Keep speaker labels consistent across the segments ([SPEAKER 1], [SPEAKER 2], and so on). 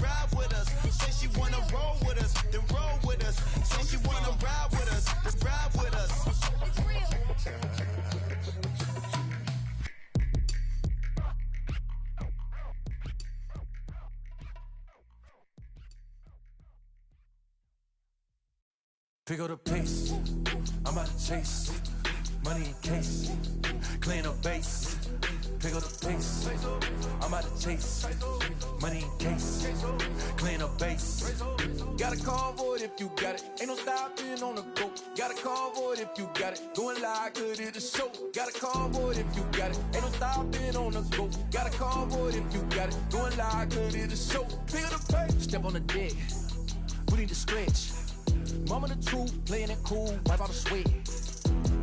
[SPEAKER 1] ride with us. Say she wanna roll with us, then roll with us. Say she wanna ride with us, then ride with us.
[SPEAKER 2] Pick up the pace, I'm out to chase, money in case, clean up base. Pick up the pace, I'm out to chase, money in case, clean up base.
[SPEAKER 3] Got a convoy if you got it, ain't no stopping on the go. Got a convoy if you got it, going live, good at the show. Got a convoy if you got it, ain't no stopping on the go. Got a convoy if you got it, going live, good at the show. Pick up the pace, step on the deck, we need to stretch. Mama the truth, playing it cool, wipe out the sweat.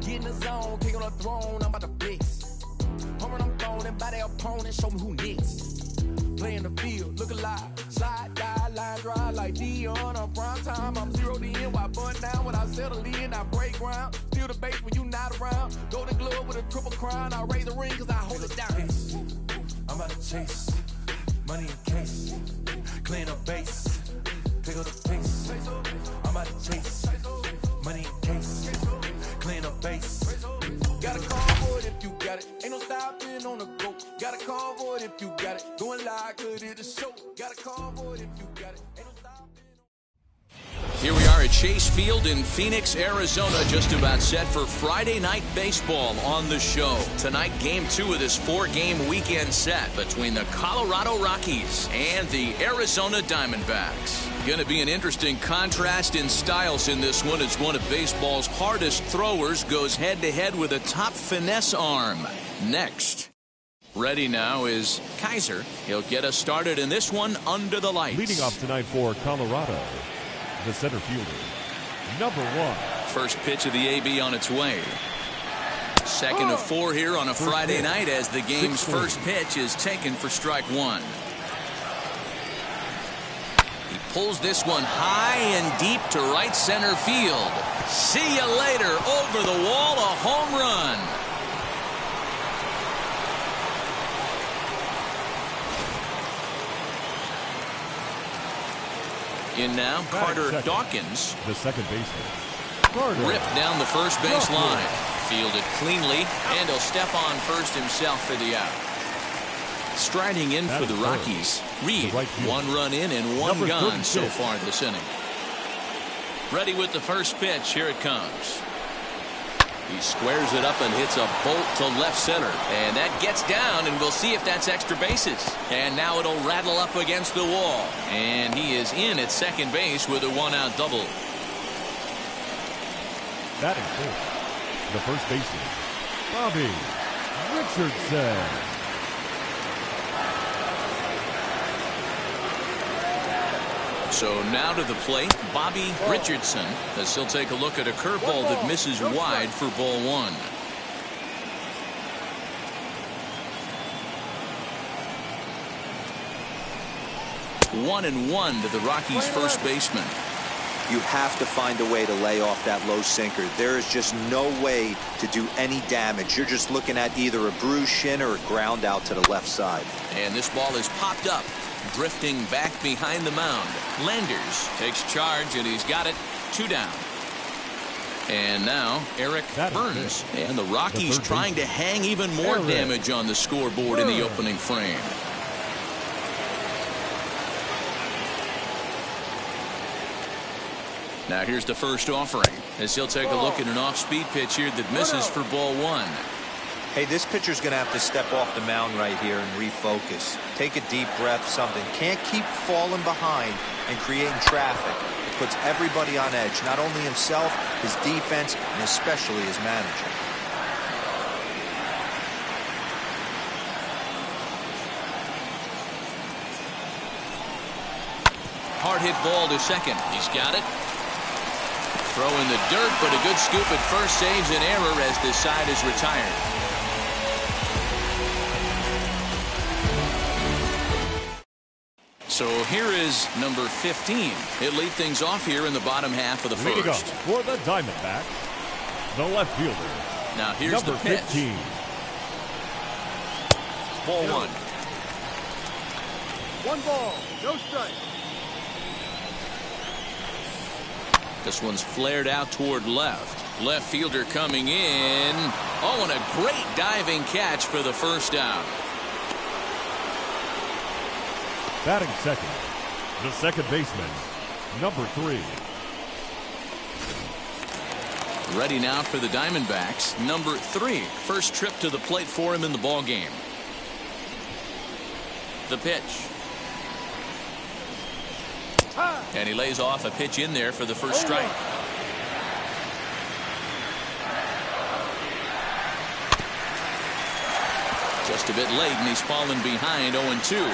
[SPEAKER 3] Get in the zone, kick on the throne, I'm about to flex. Home I'm throwing by their opponent, show me who next. Play in the field, look alive, slide, die, line drive like Dion on prime time. I'm 0 to end, while bun down when I settle in, I break ground. Steal the base when you not around. Golden glove with a triple crown, I raise the ring cause I hold it down.
[SPEAKER 2] I'm out to chase, money in case, clean up base. Pick up the pace, I'm out to chase, money in case, clean up base.
[SPEAKER 3] Got a convoy if you got it, ain't no stopping on the go. Got a convoy if you got it, going live, good at the show. Got a convoy if you got it, ain't no stopping.
[SPEAKER 4] Here we are at Chase Field in Phoenix, Arizona, just about set for Friday night baseball on the show. Tonight, game 2 of this 4-game weekend set between the Colorado Rockies and the Arizona Diamondbacks. Going to be an interesting contrast in styles in this one as one of baseball's hardest throwers goes head-to-head with a top finesse arm. Next. Ready now is Kaiser. He'll get us started in this one under the lights.
[SPEAKER 5] Leading off tonight for Colorado, the center fielder, number 1.
[SPEAKER 4] First pitch of the AB on its way. Second of 4 here on a Friday night as the game's first pitch is taken for strike 1. He pulls this one high and deep to right center field. See you later. Over the wall, a home run. In now, Carter Dawkins.
[SPEAKER 5] The second baseman.
[SPEAKER 4] Ripped down the first base line. Fielded cleanly, and he'll step on first himself for the out. Striding in for the Rockies, Reed. 1 run in and 1 gone so far this inning. Ready with the first pitch. Here it comes. He squares it up and hits a bolt to left center. And that gets down, and we'll see if that's extra bases. And now it'll rattle up against the wall. And he is in at second base with a 1-out double.
[SPEAKER 5] Batting fifth, the first baseman, Bobby Richardson.
[SPEAKER 4] So now to the plate, Bobby Richardson, as he'll take a look at a curveball that misses wide for ball 1. 1-1 to the Rockies' first baseman.
[SPEAKER 6] You have to find a way to lay off that low sinker. There is just no way to do any damage. You're just looking at either a bruised shin or a ground out to the left side.
[SPEAKER 4] And this ball is popped up, drifting back behind the mound. Landers takes charge, and he's got it. 2 down. And now Eric Burns. And the Rockies trying to hang even more damage on the scoreboard in the opening frame. Now here's the first offering as he'll take a look at an off-speed pitch here that misses for ball 1.
[SPEAKER 6] Hey, this pitcher's going to have to step off the mound right here and refocus. Take a deep breath, something. Can't keep falling behind and creating traffic. It puts everybody on edge, not only himself, his defense, and especially his manager.
[SPEAKER 4] Hard hit ball to second. He's got it. Throw in the dirt, but a good scoop at first saves an error as this side is retired. So here is number 15. He'll lead things off here in the bottom half of the
[SPEAKER 5] Leading
[SPEAKER 4] first.
[SPEAKER 5] up for the Diamondbacks, the left fielder.
[SPEAKER 4] Now here's
[SPEAKER 5] number
[SPEAKER 4] the pitch.
[SPEAKER 5] 15.
[SPEAKER 4] Ball 1.
[SPEAKER 5] 1 ball.
[SPEAKER 1] No strike.
[SPEAKER 4] This one's flared out toward left. Left fielder coming in. Oh, and a great diving catch for the first out.
[SPEAKER 5] Batting second, the second baseman, number 3.
[SPEAKER 4] Ready now for the Diamondbacks. Number 3. First trip to the plate for him in the ball game. The pitch. And he lays off a pitch in there for the first strike. Just a bit late, and he's fallen behind 0-2.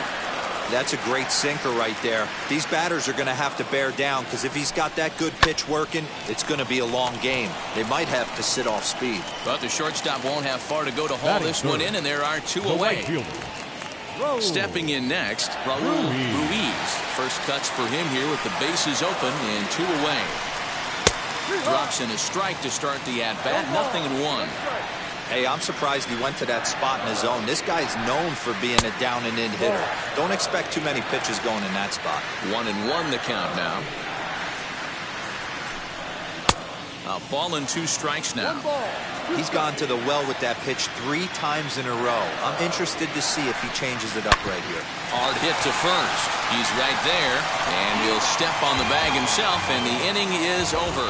[SPEAKER 6] That's a great sinker right there. These batters are going to have to bear down, because if he's got that good pitch working, it's going to be a long game. They might have to sit off speed.
[SPEAKER 4] But the shortstop won't have far to go to haul this one in, and there are 2 away. Stepping in next, Raul Ruiz. First cuts for him here with the bases open and 2 away. Drops in a strike to start the at-bat. 0-1.
[SPEAKER 6] Hey, I'm surprised he went to that spot in his zone. This guy's known for being a down-and-in hitter. Don't expect too many pitches going in that spot.
[SPEAKER 4] 1-1 the count now. A ball and 2 strikes now.
[SPEAKER 6] He's gone to the well with that pitch 3 times in a row. I'm interested to see if he changes it up right here.
[SPEAKER 4] Hard hit to first. He's right there, and he'll step on the bag himself, and the inning is over.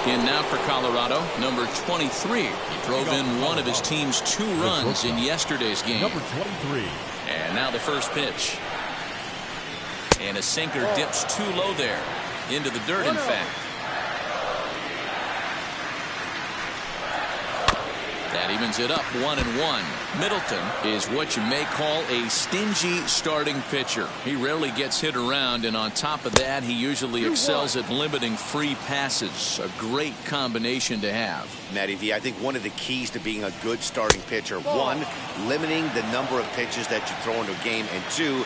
[SPEAKER 4] In now for Colorado, number 23. He drove in one of his team's 2 runs in yesterday's game.
[SPEAKER 5] Number 23.
[SPEAKER 4] And now the first pitch. And a sinker dips too low there. Into the dirt, in fact. That evens it up 1-1. Middleton is what you may call a stingy starting pitcher. He rarely gets hit around, and on top of that, he usually excels at limiting free passes. A great combination to have.
[SPEAKER 7] Matty V, I think one of the keys to being a good starting pitcher, 1, limiting the number of pitches that you throw into a game, and 2,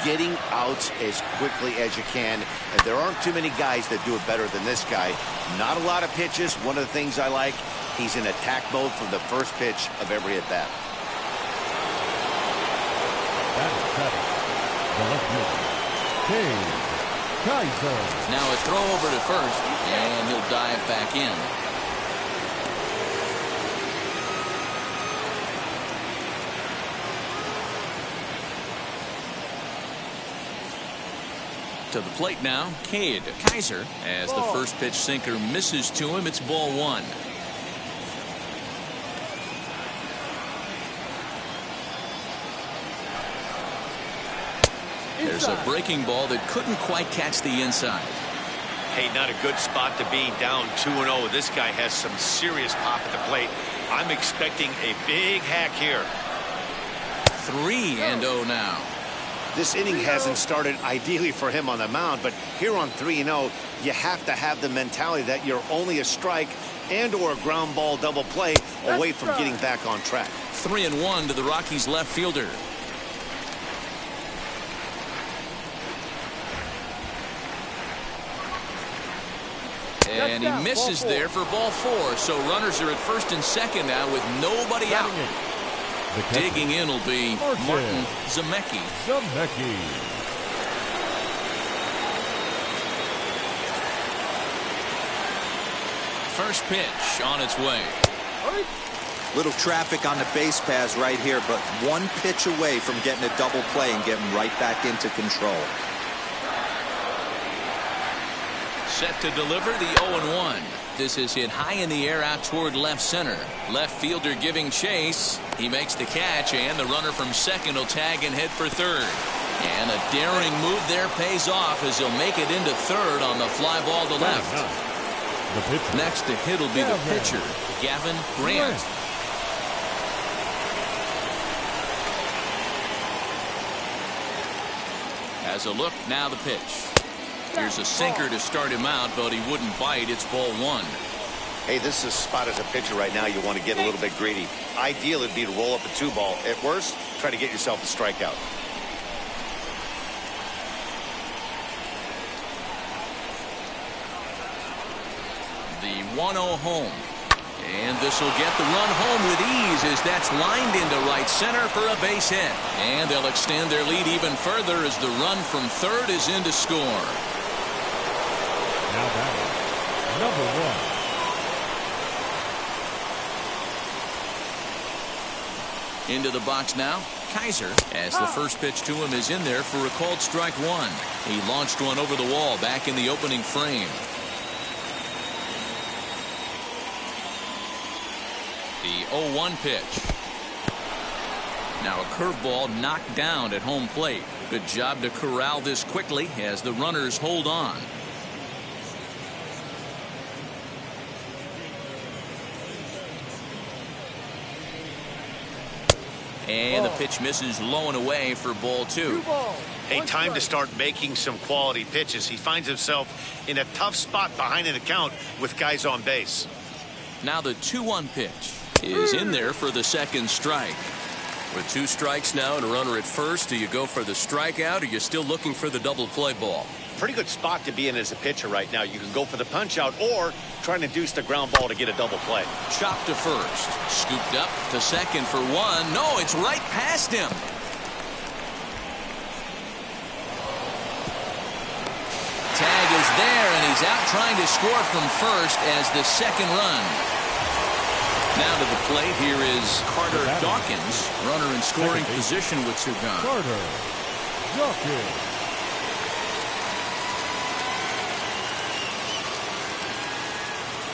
[SPEAKER 7] getting outs as quickly as you can. And there aren't too many guys that do it better than this guy. Not a lot of pitches. One of the things I like, he's in attack mode from the first pitch of every at-bat.
[SPEAKER 5] That is seven. The left fielder, Kaiser.
[SPEAKER 4] Now a throw over to first, and he'll dive back in. To the plate now, Cade. Kaiser, as the first pitch sinker misses to him, it's ball 1. There's a breaking ball that couldn't quite catch the inside.
[SPEAKER 7] Hey, not a good spot to be, down 2-0. This guy has some serious pop at the plate. I'm expecting a big hack here.
[SPEAKER 4] 3-0 now.
[SPEAKER 7] This inning hasn't started ideally for him on the mound, but here on 3-0, you have to have the mentality that you're only a strike and or a ground ball double play away from getting back on track.
[SPEAKER 4] 3-1 to the Rockies left fielder. And he misses there for ball 4. So runners are at first and second now with nobody out. Digging in will be Martin Zemecki. First pitch on its way.
[SPEAKER 6] Little traffic on the base paths right here, but 1 pitch away from getting a double play and getting right back into control.
[SPEAKER 4] Set to deliver the 0-1. This is hit high in the air out toward left center. Left fielder giving chase. He makes the catch, and the runner from second will tag and head for third. And a daring move there pays off as he'll make it into third on the fly ball to left. Next to hit will be the pitcher, Gavin Grant. As a look, now the pitch. Here's a sinker to start him out, but he wouldn't bite. It's ball 1.
[SPEAKER 7] Hey, this is a spot as a pitcher right now. You want to get a little bit greedy. Ideal would be to roll up a 2-ball. At worst, try to get yourself a strikeout.
[SPEAKER 4] The 1-0 home. And this will get the run home with ease as that's lined into right center for a base hit. And they'll extend their lead even further as the run from third is in to score.
[SPEAKER 5] Now batting, number 1.
[SPEAKER 4] Into the box now, Kaiser, as the first pitch to him is in there for a called strike one. He launched one over the wall back in the opening frame. The 0-1 pitch. Now a curveball knocked down at home plate. Good job to corral this quickly as the runners hold on. And the pitch misses low and away for ball two.
[SPEAKER 7] Hey, time to start making some quality pitches. He finds himself in a tough spot behind an account with guys on base.
[SPEAKER 4] Now the 2-1 pitch is in there for the second strike.
[SPEAKER 8] With 2 strikes now and a runner at first, do you go for the strikeout or you're still looking for the double play ball?
[SPEAKER 7] Pretty good spot to be in as a pitcher right now. You can go for the punch out or try and induce the ground ball to get a double play.
[SPEAKER 4] Chopped to first. Scooped up to second for one. No, it's right past him. Tag is there, and he's out trying to score from first as the second run. Now to the plate, here is Carter Dawkins, runner in scoring position with two gone.
[SPEAKER 5] Carter Dawkins.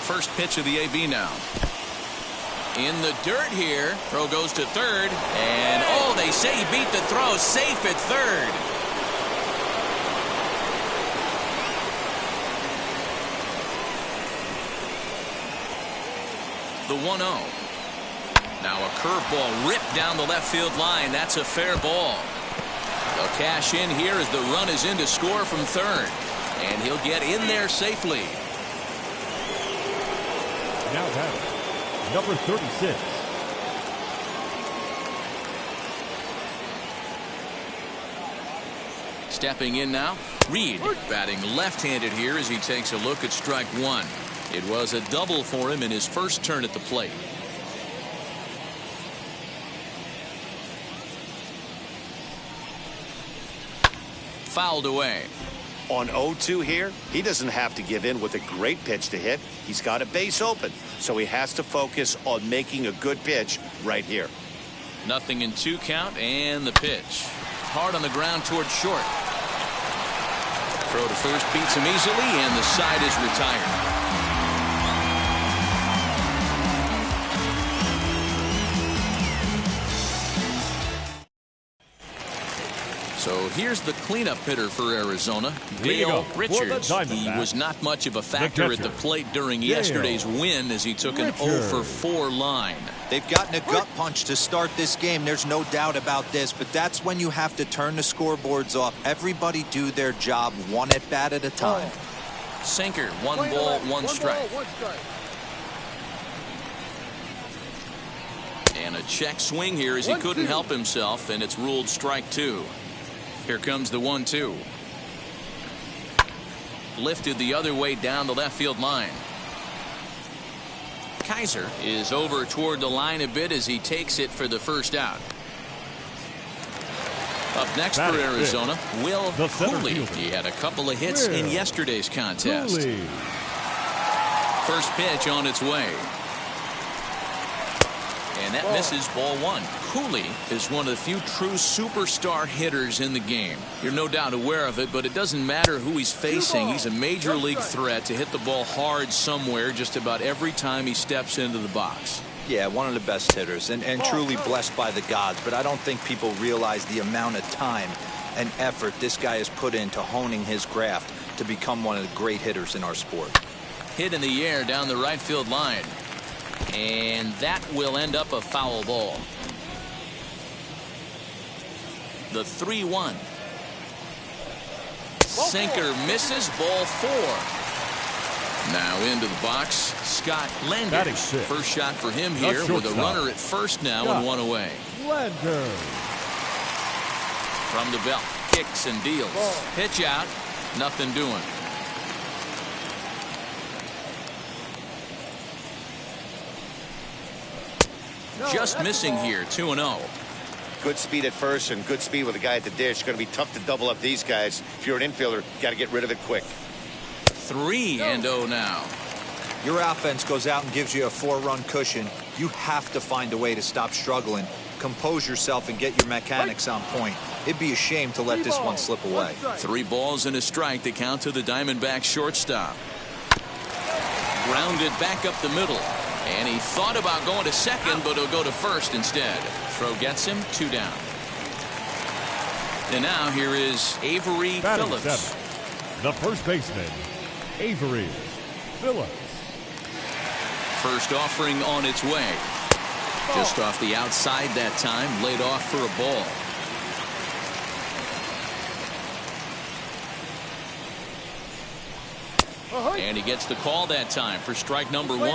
[SPEAKER 4] First pitch of the AB now. In the dirt here. Throw goes to third. And, oh, they say he beat the throw. Safe at third. The 1-0. Now a curveball ripped down the left field line. That's a fair ball. They'll cash in here as the run is in to score from third. And he'll get in there safely.
[SPEAKER 5] Now batting, number 36.
[SPEAKER 4] Stepping in now, Reed batting left-handed here as he takes a look at strike one. It was a double for him in his first turn at the plate. Fouled away.
[SPEAKER 7] On 0-2 here, he doesn't have to give in with a great pitch to hit. He's got a base open, so he has to focus on making a good pitch right here.
[SPEAKER 4] Nothing in 2 count, and the pitch. Hard on the ground towards short. Throw to first beats him easily, and the side is retired. So here's the cleanup hitter for Arizona, Dale Richards. He was not much of a factor at the plate during yesterday's win as he took an 0-for-4 line.
[SPEAKER 6] They've gotten a gut punch to start this game. There's no doubt about this, but that's when you have to turn the scoreboards off. Everybody do their job one at bat at a time.
[SPEAKER 4] Sinker, 1 ball, 1 strike. And a check swing here as he couldn't help himself, and it's ruled strike 2. Here comes the 1-2. Lifted the other way down the left field line. Kaiser is over toward the line a bit as he takes it for the first out. Up next for Arizona, Will Cooley. He had a couple of hits in yesterday's contest. First pitch on its way. And that misses ball 1. Cooley is one of the few true superstar hitters in the game. You're no doubt aware of it, but it doesn't matter who he's facing. He's a major league threat to hit the ball hard somewhere just about every time he steps into the box.
[SPEAKER 6] Yeah, one of the best hitters and truly blessed by the gods, but I don't think people realize the amount of time and effort this guy has put into honing his craft to become one of the great hitters in our sport.
[SPEAKER 4] Hit in the air down the right field line. And that will end up a foul ball. The 3-1. Sinker misses, ball 4. Now into the box, Scott Landers. First shot for him here with a runner at first now and 1 away.
[SPEAKER 5] Landers.
[SPEAKER 4] From the belt, kicks and deals. Pitch out, nothing doing. Just missing here, 2-0.
[SPEAKER 7] Good speed at first and good speed with a guy at the dish. Going to be tough to double up these guys. If you're an infielder, got to get rid of it quick.
[SPEAKER 4] 3-0 now.
[SPEAKER 6] Your offense goes out and gives you a 4-run cushion. You have to find a way to stop struggling. Compose yourself and get your mechanics on point. It'd be a shame to let this one slip away.
[SPEAKER 4] 3 balls and a strike to count to the Diamondback shortstop. Grounded back up the middle. And he thought about going to second, but he'll go to first instead. Throw gets him, 2 down. And now here is Avery Phillips.
[SPEAKER 5] The first baseman, Avery Phillips.
[SPEAKER 4] First offering on its way. Just off the outside that time, laid off for a ball. And he gets the call that time for strike number 1.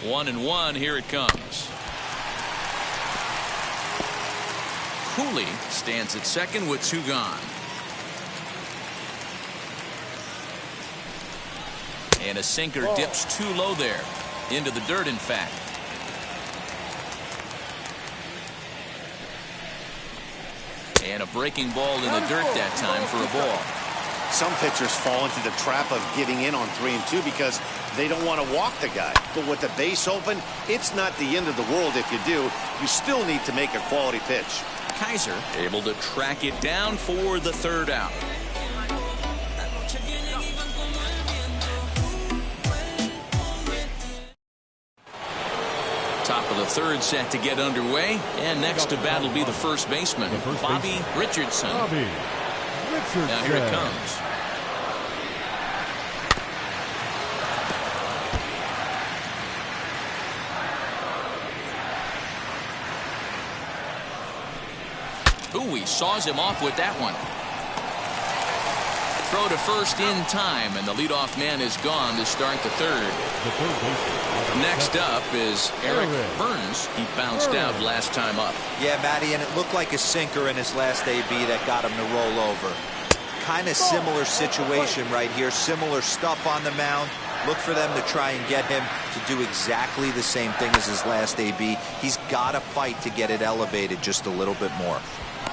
[SPEAKER 4] 1-1, here it comes. Cooley stands at second with 2 gone. And a sinker dips too low there. Into the dirt, in fact. And a breaking ball in the dirt that time for a ball.
[SPEAKER 7] Some pitchers fall into the trap of giving in on 3 and 2 because they don't want to walk the guy. But with the base open, it's not the end of the world if you do. You still need to make a quality pitch.
[SPEAKER 4] Kaiser able to track it down for the 3rd out. Top of the 3rd set to get underway, and next to bat will be the first baseman, Bobby Richardson. Now here it comes. Ooh, he saws him off with that one. Throw to first in time, and the leadoff man is gone to start the 3rd. Next up is Eric Burns. He bounced out last time up.
[SPEAKER 6] Yeah, Matty, and it looked like a sinker in his last AB that got him to roll over. Kind of similar situation right here. Similar stuff on the mound. Look for them to try and get him to do exactly the same thing as his last AB. He's got to fight to get it elevated just a little bit more.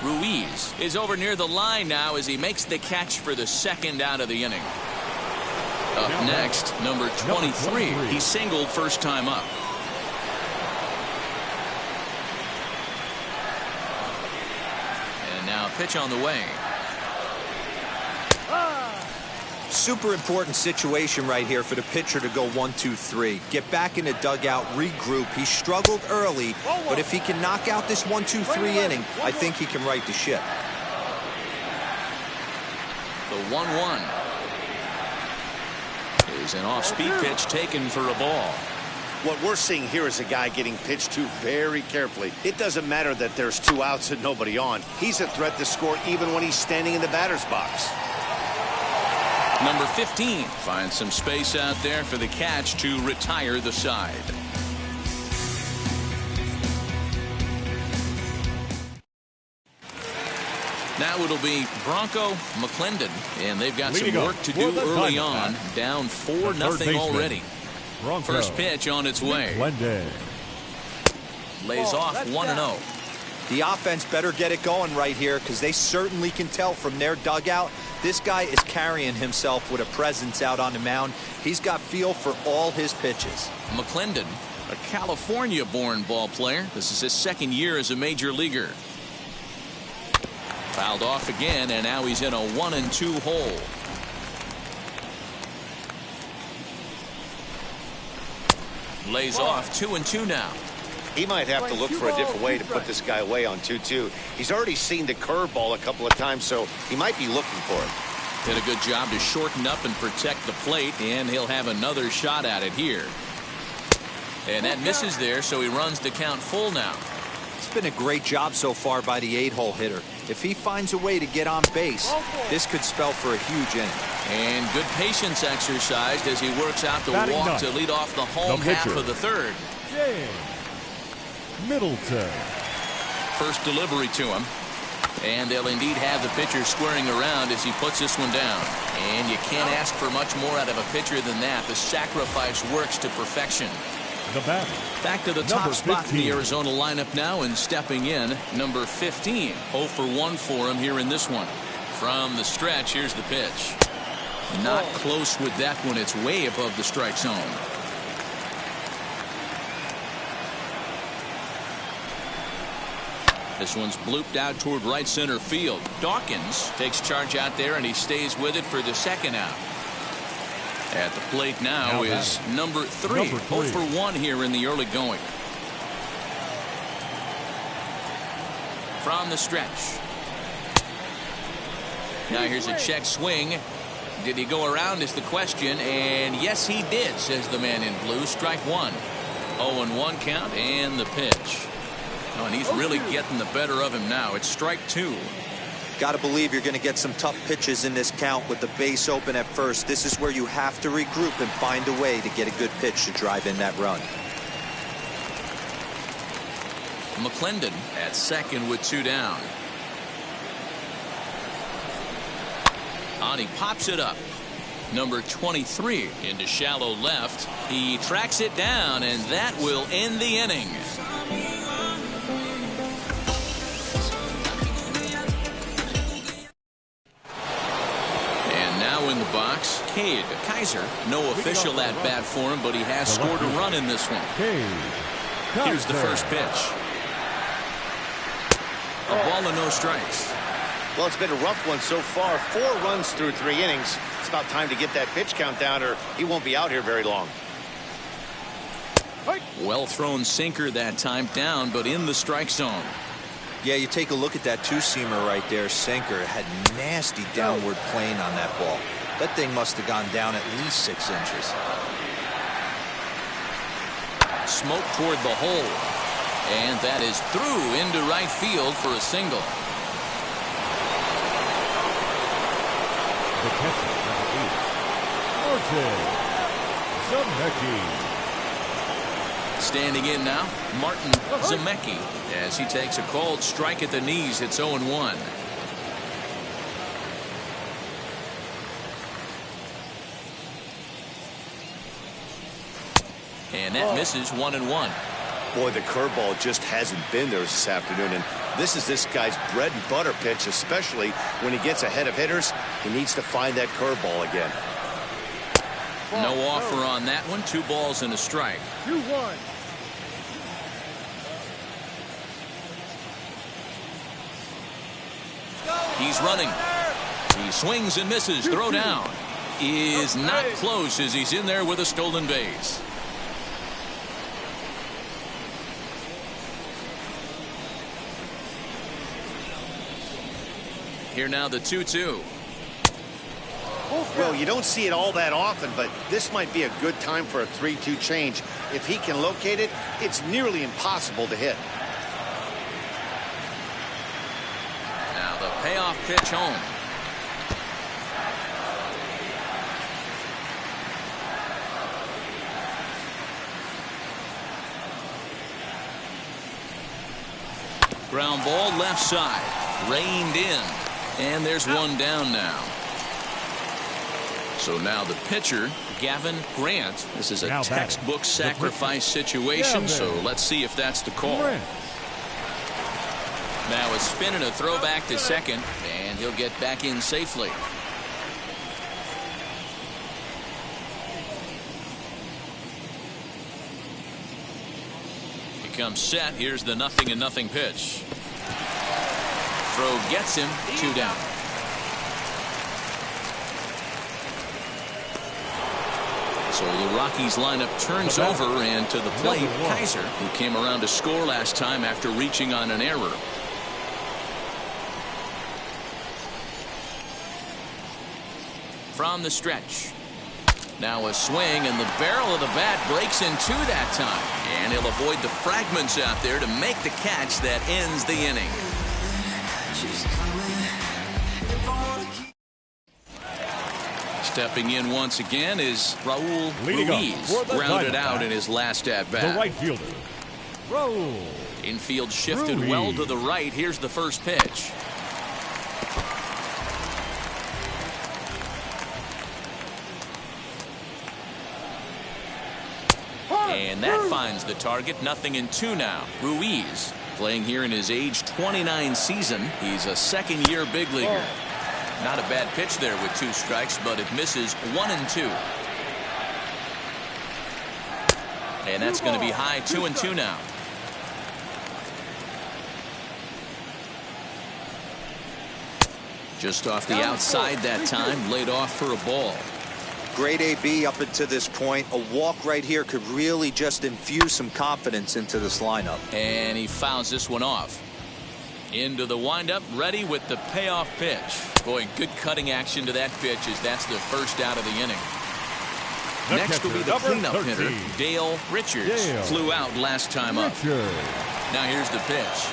[SPEAKER 4] Ruiz is over near the line now as he makes the catch for the 2nd out of the inning. Up next, number 23. He singled first time up. And now a pitch on the way.
[SPEAKER 6] Super important situation right here for the pitcher to go 1-2-3. Get back in the dugout, regroup. He struggled early, but if he can knock out this 1-2-3 inning, I think he can right the ship.
[SPEAKER 4] The 1-1 is an off-speed pitch taken for a ball.
[SPEAKER 7] What we're seeing here is a guy getting pitched to very carefully. It doesn't matter that there's 2 outs and nobody on. He's a threat to score even when he's standing in the batter's box.
[SPEAKER 4] Number 15 finds some space out there for the catch to retire the side. Now it'll be Bronco McClendon, and they've got some work to do early on. Down 4-0 already. First pitch on its way. Lays off 1-0.
[SPEAKER 6] The offense better get it going right here because they certainly can tell from their dugout. This guy is carrying himself with a presence out on the mound. He's got feel for all his pitches.
[SPEAKER 4] McClendon, a California-born ball player. This is his 2nd year as a major leaguer. Fouled off again, and now he's in a 1-2 hole. Lays off 2-2 now.
[SPEAKER 7] He might have to look for a different way to put this guy away on 2-2. He's already seen the curveball a couple of times, so he might be looking for it.
[SPEAKER 4] Did a good job to shorten up and protect the plate, and he'll have another shot at it here. And that misses there, so he runs the count full now.
[SPEAKER 6] It's been a great job so far by the 8-hole hitter. If he finds a way to get on base, this could spell for a huge inning.
[SPEAKER 4] And good patience exercised as he works out the walk to lead off the home half of the 3rd.
[SPEAKER 5] Middleton.
[SPEAKER 4] First delivery to him. And they'll indeed have the pitcher squaring around as he puts this one down. And you can't ask for much more out of a pitcher than that. The sacrifice works to perfection.
[SPEAKER 5] The batter.
[SPEAKER 4] Back to the top spot in the Arizona lineup now, and stepping in, number 15. 0 for 1 for him here in this one. From the stretch, here's the pitch. Not close with that one. It's way above the strike zone. This one's blooped out toward right center field. Dawkins takes charge out there, and he stays with it for the second out. At the plate now is number 3. 0 for 1 here in the early going. From the stretch. Now here's a check swing. Did he go around is the question, and yes he did, says the man in blue. Strike 1. 0-1 count, and the pitch. Oh, and he's really getting the better of him now. It's strike 2.
[SPEAKER 6] Got to believe you're going to get some tough pitches in this count with the base open at first. This is where you have to regroup and find a way to get a good pitch to drive in that run.
[SPEAKER 4] McClendon at second with 2 down. On, he pops it up. Number 23 into shallow left. He tracks it down, and that will end the inning. In the box, Cade Kaiser. No official at bat for him, but he has scored a run in this one. Here's the first pitch. A ball and no strikes.
[SPEAKER 7] Well, it's been a rough one so far. 4 runs through 3 innings. It's about time to get that pitch count down, or he won't be out here very long.
[SPEAKER 4] Well thrown sinker that time, down, but in the strike zone.
[SPEAKER 6] Yeah, you take a look at that two-seamer right there. Sinker had nasty downward plane on that ball. That thing must have gone down at least 6 inches.
[SPEAKER 4] Smoke toward the hole. And that is through into right field for a single.
[SPEAKER 5] The catcher, number 8, Martin Zemecki.
[SPEAKER 4] Standing in now, Martin Zemecki, as he takes a called strike at the knees. It's 0-1. And that misses 1-1.
[SPEAKER 7] Boy, the curveball just hasn't been there this afternoon, and this is this guy's bread and butter pitch, especially when he gets ahead of hitters. He needs to find that curveball again.
[SPEAKER 4] No offer on that one. 2 balls and a strike.
[SPEAKER 1] 2-1.
[SPEAKER 4] He's running. He swings and misses. Throw down is not close as he's in there with a stolen base. Here now the 2-2.
[SPEAKER 7] Well, you don't see it all that often, but this might be a good time for a 3-2 change. If he can locate it, it's nearly impossible to hit.
[SPEAKER 4] Now the payoff pitch home. Ground ball left side. Reined in. And there's one down now. So now the pitcher, Gavin Grant. This is a textbook sacrifice situation, so let's see if that's the call. Now a spin and a throwback to second, and he'll get back in safely. He comes set. Here's the 0-0 pitch. Throw gets him. 2 down. So the Rockies lineup turns over, and to the plate, Kaiser, who came around to score last time after reaching on an error. From the stretch. Now a swing, and the barrel of the bat breaks in 2 that time. And he'll avoid the fragments out there to make the catch that ends the inning. Stepping in once again is Raul Ruiz, grounded out in his last at-bat.
[SPEAKER 5] The right fielder, Raul.
[SPEAKER 4] Infield shifted well to the right. Here's the first pitch. And that finds the target. 0-2 now. Ruiz playing here in his age 29 season. He's a second-year big leaguer. Not a bad pitch there with 2 strikes, but it misses 1-2. And that's going to be high. 2-2 now. Just off the outside that time, laid off for a ball.
[SPEAKER 6] Great AB up until this point. A walk right here could really just infuse some confidence into this lineup.
[SPEAKER 4] And he fouls this one off. Into the windup, ready with the payoff pitch. Boy, good cutting action to that pitch as that's the first out of the inning. Next will be the cleanup hitter, Dale Richards. Flew out last time up. Now here's the pitch.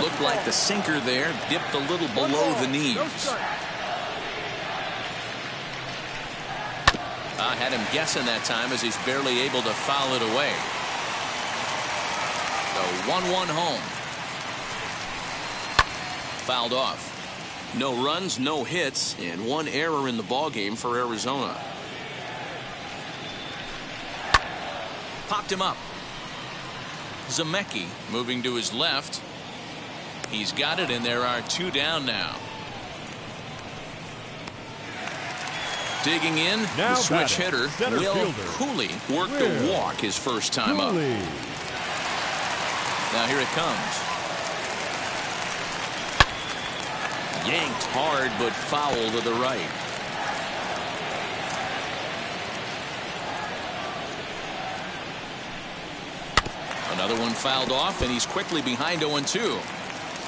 [SPEAKER 4] Looked like the sinker there, dipped a little below the knees. Had him guessing that time as he's barely able to foul it away. The 1-1 home. Fouled off. No runs, no hits, and 1 error in the ballgame for Arizona. Popped him up. Zemecki moving to his left. He's got it, and there are 2 down now. Digging in, the switch hitter, Will Cooley, worked a walk his first time up. Now here it comes. Yanked hard, but foul to the right. Another one fouled off, and he's quickly behind 0-2.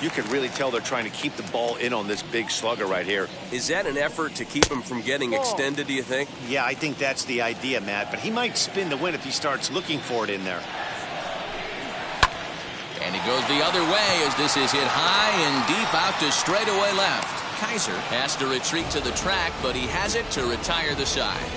[SPEAKER 7] You can really tell they're trying to keep the ball in on this big slugger right here.
[SPEAKER 8] Is that an effort to keep him from getting extended, do you think?
[SPEAKER 7] Yeah, I think that's the idea, Matt. But he might spin the win if he starts looking for it in there.
[SPEAKER 4] And he goes the other way as this is hit high and deep out to straightaway left. Kaiser has to retreat to the track, but he has it to retire the side.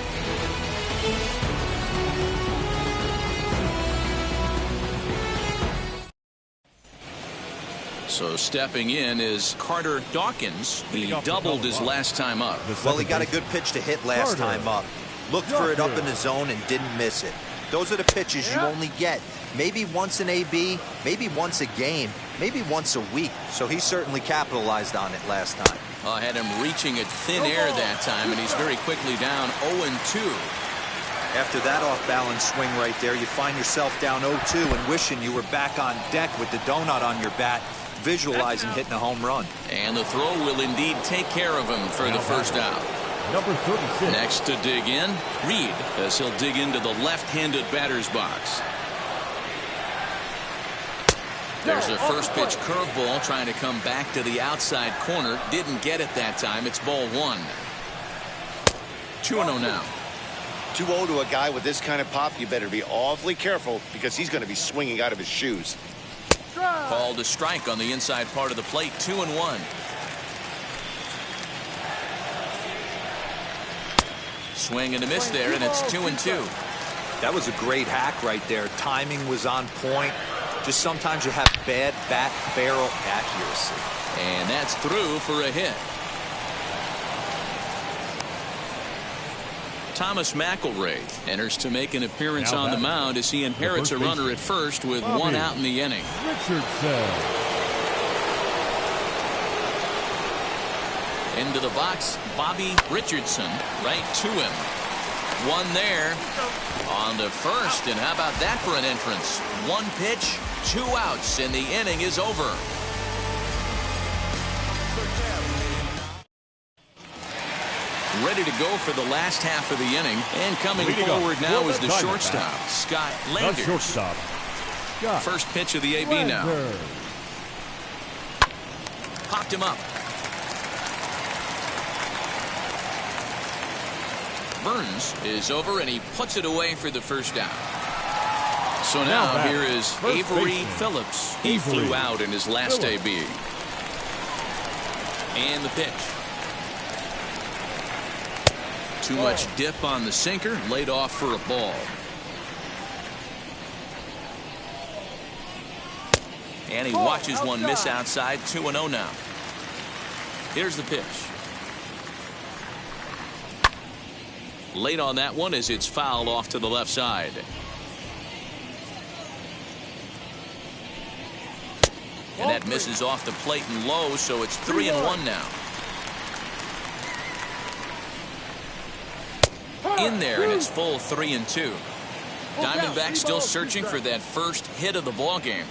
[SPEAKER 4] So stepping in is Carter Dawkins. He doubled his last time up.
[SPEAKER 6] Well, he got a good pitch to hit last time up. Looked for it up in the zone and didn't miss it. Those are the pitches you only get maybe once in AB, maybe once a game, maybe once a week. So he certainly capitalized on it last time.
[SPEAKER 4] I had him reaching at thin air that time, and he's very quickly down 0-2.
[SPEAKER 6] After that off-balance swing right there, you find yourself down 0-2 and wishing you were back on deck with the donut on your bat, visualizing hitting a home run.
[SPEAKER 4] And the throw will indeed take care of him for the first out.
[SPEAKER 5] Number 36.
[SPEAKER 4] Next to dig in, Reed, as he'll dig into the left-handed batter's box. There's a first pitch curveball trying to come back to the outside corner. Didn't get it that time. It's ball 1. 2-0 now.
[SPEAKER 7] 2-0 to a guy with this kind of pop, you better be awfully careful because he's going to be swinging out of his shoes.
[SPEAKER 4] Called a strike on the inside part of the plate. 2-1. Swing and a miss there, and it's 2-2.
[SPEAKER 6] That was a great hack right there. Timing was on point. Just sometimes you have bad bat barrel accuracy.
[SPEAKER 4] And that's through for a hit. Thomas McElroy enters to make an appearance on the mound as he inherits a runner at first with 1 out in the inning. Into the box, Bobby Richardson, right to him. 1 there on the first, and how about that for an entrance? 1 pitch, 2 outs, and the inning is over. Ready to go for the last half of the inning, and coming forward now is the shortstop, Scott Landers. First pitch of the AB now. Popped him up. Burns is over, and he puts it away for the first out. So now here is Avery Phillips. He flew out in his last AB. And the pitch. Too much dip on the sinker, laid off for a ball. And he watches one miss outside. 2-0 now. Here's the pitch. Late on that one as it's fouled off to the left side. And that misses off the plate and low, so it's 3-1 now. In there, and it's full 3-2. Diamondbacks still searching for that first hit of the ball game.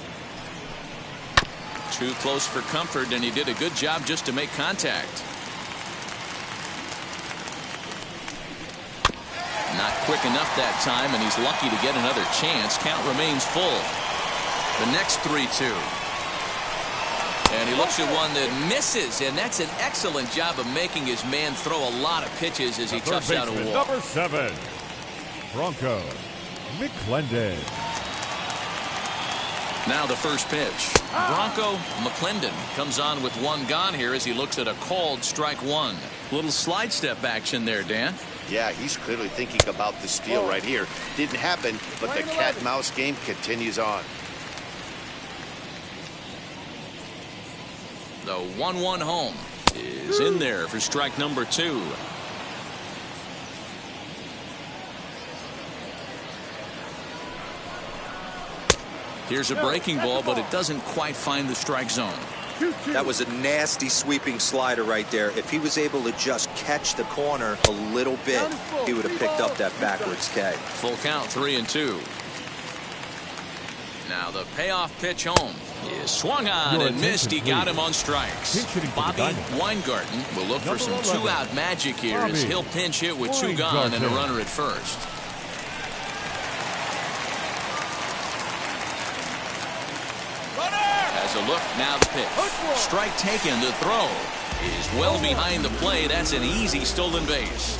[SPEAKER 4] Too close for comfort, and he did a good job just to make contact. Not quick enough that time, and he's lucky to get another chance. Count remains full. The next 3-2. And he looks at one that misses, and that's an excellent job of making his man throw a lot of pitches as he toughs out a wall.
[SPEAKER 5] Number 7, Bronco McClendon.
[SPEAKER 4] Now the first pitch. Bronco McClendon comes on with one gone here as he looks at a called strike one. Little slide step action there, Dan.
[SPEAKER 7] Yeah, he's clearly thinking about the steal right here. Didn't happen, but the cat-mouse game continues on.
[SPEAKER 4] The 1-1 home is in there for strike number 2. Here's a breaking ball, but it doesn't quite find the strike zone.
[SPEAKER 6] That was a nasty sweeping slider right there. If he was able to just catch the corner a little bit, he would have picked up that backwards K.
[SPEAKER 4] Full count, 3-2. Now the payoff pitch home is swung on and missed. He got him on strikes. Bobby Weingarten will look for some two-out magic here as he'll pinch hit with 2 gone and a runner at first. As a look, now the pitch. Strike taken. The throw is well behind the plate. That's an easy stolen base.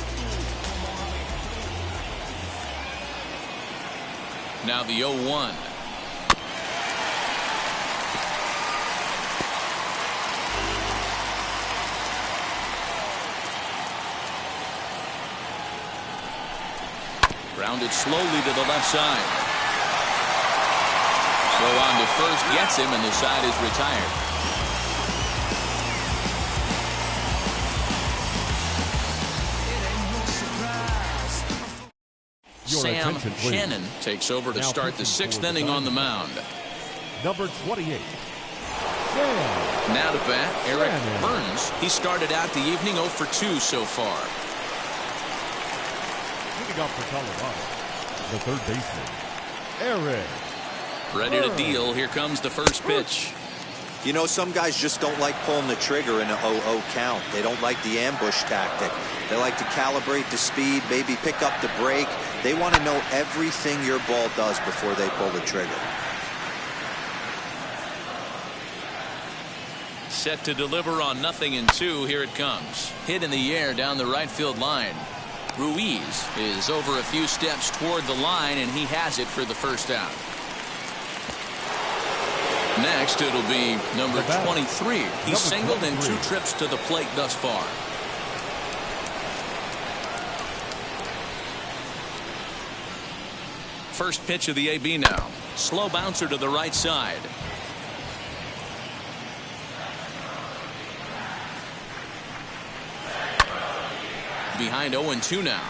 [SPEAKER 4] Now the 0-1. Grounded slowly to the left side. Throw on to first gets him, and the side is retired. Sam Shannon takes over to start the 6th inning on the mound.
[SPEAKER 5] Number 28.
[SPEAKER 4] Now to bat, Eric Burns. He started out the evening 0 for 2 so far.
[SPEAKER 5] Leading off for Colorado, the third baseman, Eric.
[SPEAKER 4] Ready to deal. Here comes the first pitch.
[SPEAKER 6] You know, some guys just don't like pulling the trigger in a 0-0 count. They don't like the ambush tactic. They like to calibrate the speed, maybe pick up the break. They want to know everything your ball does before they pull the trigger.
[SPEAKER 4] Set to deliver on 0-2. Here it comes. Hit in the air down the right field line. Ruiz is over a few steps toward the line, and he has it for the first out. Next, it'll be number 23. He's singled in 2 trips to the plate thus far. First pitch of the AB now. Slow bouncer to the right side. Behind 0-2 now.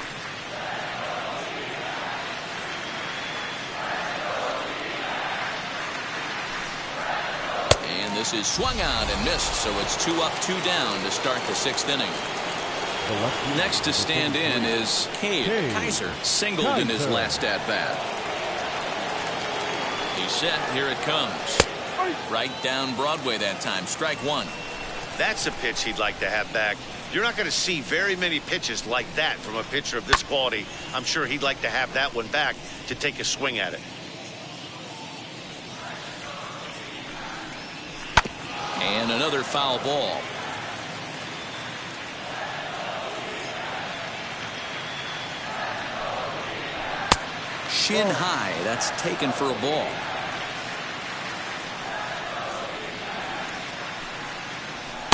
[SPEAKER 4] And this is swung out and missed, so it's 2 up, 2 down to start the 6th inning. Next to stand in is Cade Kaiser, singled in his last at-bat. He's set. Here it comes. Right down Broadway that time. Strike 1.
[SPEAKER 7] That's a pitch he'd like to have back. You're not going to see very many pitches like that from a pitcher of this quality. I'm sure he'd like to have that one back to take a swing at it.
[SPEAKER 4] And another foul ball. Shin high. That's taken for a ball.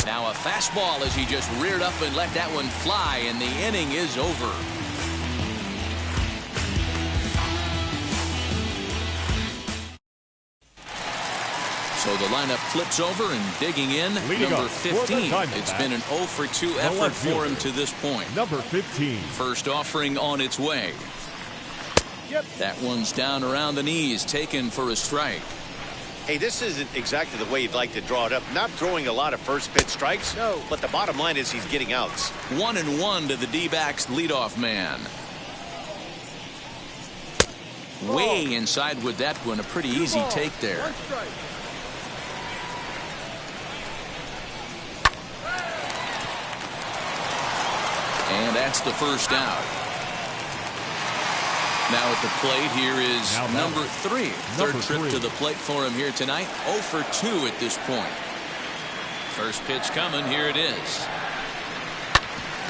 [SPEAKER 4] Now a fastball as he just reared up and let that one fly, and the inning is over. So the lineup flips over and digging in, number 15. It's been an 0 for 2 effort for him to this point.
[SPEAKER 5] Number 15.
[SPEAKER 4] First offering on its way. That one's down around the knees, taken for a strike.
[SPEAKER 7] Hey, this isn't exactly the way you'd like to draw it up. Not throwing a lot of first pitch strikes, but the bottom line is he's getting outs.
[SPEAKER 4] 1-1 to the D-backs leadoff man. Way inside with that one. A pretty easy take there. And that's the first out. Now at the plate here is number 3. Third trip to the plate for him here tonight. 0 for 2 at this point. First pitch coming. Here it is.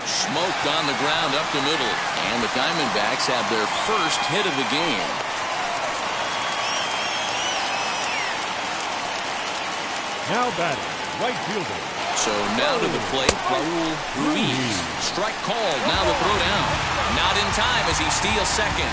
[SPEAKER 4] Smoked on the ground up the middle. And the Diamondbacks have their first hit of the game.
[SPEAKER 5] Now batting, right fielder.
[SPEAKER 4] So now to the plate, Raul Ruiz. Strike called. Now the throw down. Not in time as he steals second.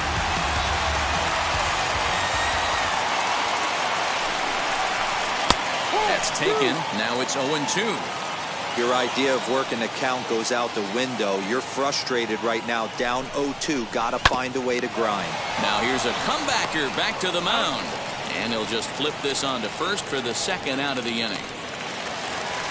[SPEAKER 4] That's taken. Now it's 0-2.
[SPEAKER 6] Your idea of working the count goes out the window. You're frustrated right now, down 0-2. Gotta find a way to grind.
[SPEAKER 4] Now here's a comebacker back to the mound. And he'll just flip this on to first for the second out of the inning.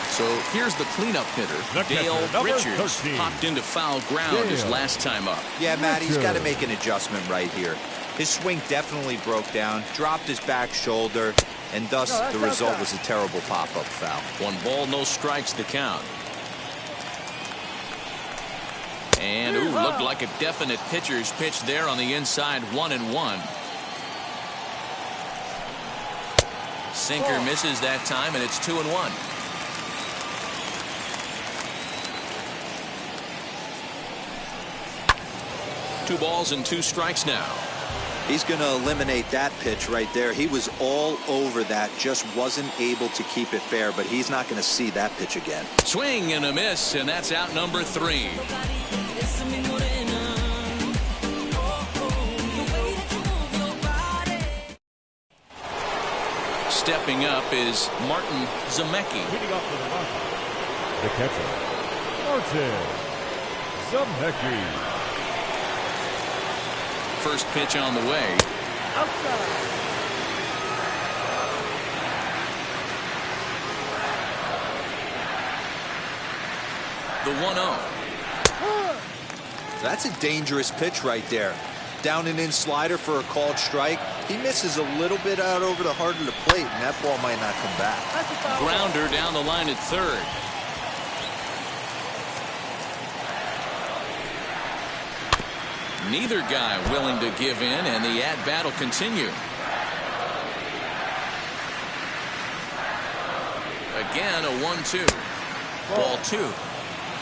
[SPEAKER 4] So here's the cleanup hitter, Dale Richards.
[SPEAKER 5] 13.
[SPEAKER 4] Popped into foul ground his last time up.
[SPEAKER 6] Yeah, Matt, he's got to make an adjustment right here. His swing definitely broke down, dropped his back shoulder, and thus the result was a terrible pop-up foul.
[SPEAKER 4] 1 ball, no strikes to count. And looked like a definite pitcher's pitch there on the inside. 1-1. Sinker misses that time, and it's 2-1. 2 balls and 2 strikes now.
[SPEAKER 6] He's going to eliminate that pitch right there. He was all over that, just wasn't able to keep it fair, but he's not going to see that pitch again.
[SPEAKER 4] Swing and a miss, and that's out number 3. Stepping up is Martin Zemecki.
[SPEAKER 5] Leading off for the Rockies, the catcher, Martin Zemecki.
[SPEAKER 4] First pitch on the way.
[SPEAKER 1] Outside.
[SPEAKER 4] The 1-0.
[SPEAKER 6] That's a dangerous pitch right there. Down and in slider for a called strike. He misses a little bit out over the heart of the plate, and that ball might not come back.
[SPEAKER 4] Grounder down the line at third. Neither guy willing to give in, and the at-bat will continue. Again, a 1-2. Ball 2.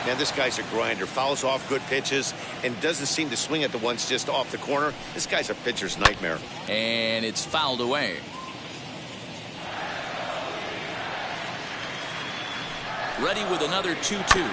[SPEAKER 7] Man, this guy's a grinder. Fouls off good pitches and doesn't seem to swing at the ones just off the corner. This guy's a pitcher's nightmare.
[SPEAKER 4] And it's fouled away. Ready with another 2-2.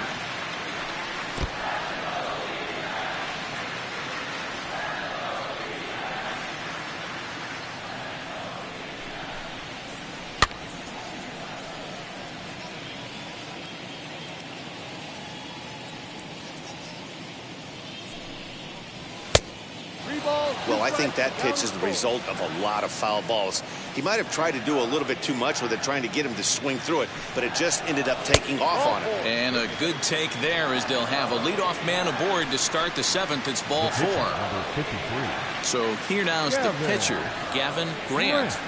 [SPEAKER 7] Well, I think that pitch is the result of a lot of foul balls. He might have tried to do a little bit too much with it, trying to get him to swing through it, but it just ended up taking off on him.
[SPEAKER 4] And a good take there as they'll have a leadoff man aboard to start the 7th. It's ball 4. So here now is the pitcher, Gavin Grant.